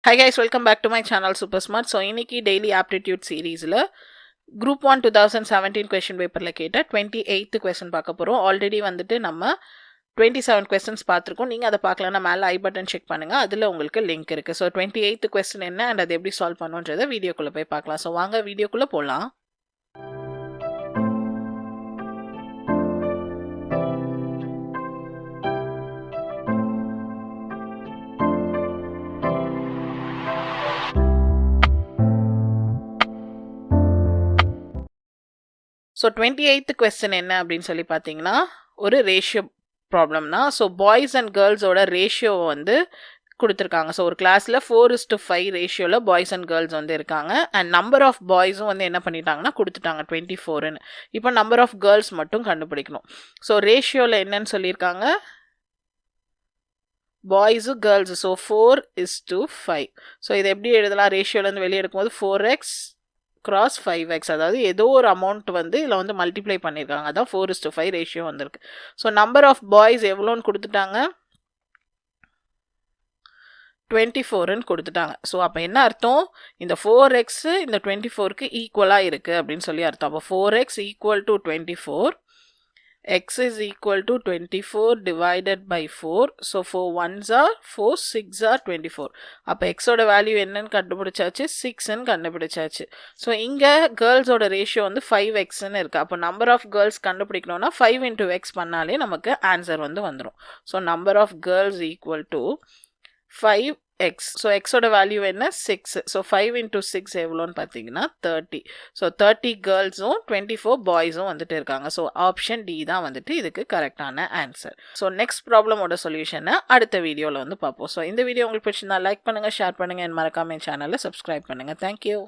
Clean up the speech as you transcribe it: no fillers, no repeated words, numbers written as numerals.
Hi guys, welcome back to my channel Super Smart. So இன்னைக்கு daily aptitude seriesல group 1 2017 question paperல கேட்ட 28th question பார்க்க போறோம். Already வந்துட்டு நம்ம 27 questions பார்த்திருக்கோம். நீங்க அதை பார்க்கலனா மேல ஐ பட்டன் செக் பண்ணுங்க. அதுல உங்களுக்கு லிங்க் இருக்கு. So 28th question என்ன and அதை எப்படி சால்வ் பண்ணுன்றதை வீடியோக்குள்ள போய் பார்க்கலாம். So வாங்க வீடியோக்குள்ள போலாம். ஸோ 28th கொஸ்டின் என்ன அப்படின்னு சொல்லி பார்த்தீங்கன்னா ஒரு ரேஷியோ ப்ராப்ளம்னா ஸோ பாய்ஸ் அண்ட் கேர்ள்ஸோட ரேஷியோ வந்து கொடுத்துருக்காங்க. ஸோ ஒரு கிளாஸில் 4:5 ரேஷியோவில் பாய்ஸ் அண்ட் கேர்ள்ஸ் வந்து இருக்காங்க. அண்ட் நம்பர் ஆஃப் பாய்ஸும் வந்து என்ன பண்ணிட்டாங்கன்னா கொடுத்துட்டாங்க 24ன்னு. இப்போ நம்பர் ஆஃப் கேர்ள்ஸ் மட்டும் கண்டுபிடிக்கணும். ஸோ ரேஷியோவில் என்னன்னு சொல்லியிருக்காங்க, பாய்ஸு கேர்ள்ஸு. ஸோ 4:5. ஸோ இதை எப்படி எழுதலாம், ரேஷியோலேருந்து வெளியே எடுக்கும்போது 4x cross 5x, அதாவது ஏதோ ஒரு அமௌண்ட் வந்து இதில் வந்து மல்டிப்ளை பண்ணியிருக்காங்க. அதான் 4:5 ரேஷியோ வந்திருக்கு. ஸோ நம்பர் ஆஃப் பாய்ஸ் எவ்வளோன்னு கொடுத்துட்டாங்க, 24ன்னு கொடுத்துட்டாங்க. ஸோ அப்போ என்ன அர்த்தம், இந்த 4x இந்த 24க்கு ஈக்குவலாக இருக்குது அப்படின்னு சொல்லி அர்த்தம். அப்போ 4x equal to 24, x is equal to 24 divided by 4. So 4 1s are 4, 6 are 24. அப்போ x ஓட வேல்யூ என்னன்னு கண்டுபிடிச்சாச்சு, 6ன்னு கண்டுபிடிச்சாச்சு. ஸோ இங்கே கேர்ள்ஸோட ரேஷியோ வந்து 5xன்னு இருக்குது. அப்போ நம்பர் ஆஃப் கேர்ள்ஸ் கண்டுபிடிக்கணும்னா 5 into x பண்ணாலே நமக்கு ஆன்சர் வந்து வந்துடும். So number of girls equal to 5x. So எக்ஸோட வேல்யூ என்ன, 6. ஸோ 5 into 6 எவ்வளோன்னு பார்த்தீங்கன்னா 30. ஸோ 30 கேர்ள்ஸும் 24 பாய்ஸும் வந்துட்டு இருக்காங்க. ஸோ ஆப்ஷன் டி தான் வந்துட்டு இதுக்கு கரெக்டான ஆன்சர். ஸோ நெக்ஸ்ட் ப்ராப்ளமோட சொல்யூஷனை அடுத்த வீடியோவில் வந்து பார்ப்போம். ஸோ இந்த வீடியோ உங்களுக்கு பிடிச்சிருந்தா லைக் பண்ணுங்கள், ஷேர் பண்ணுங்கள், மறக்காம என் சேனலை சப்ஸ்கிரைப் பண்ணுங்கள். தேங்க்யூ.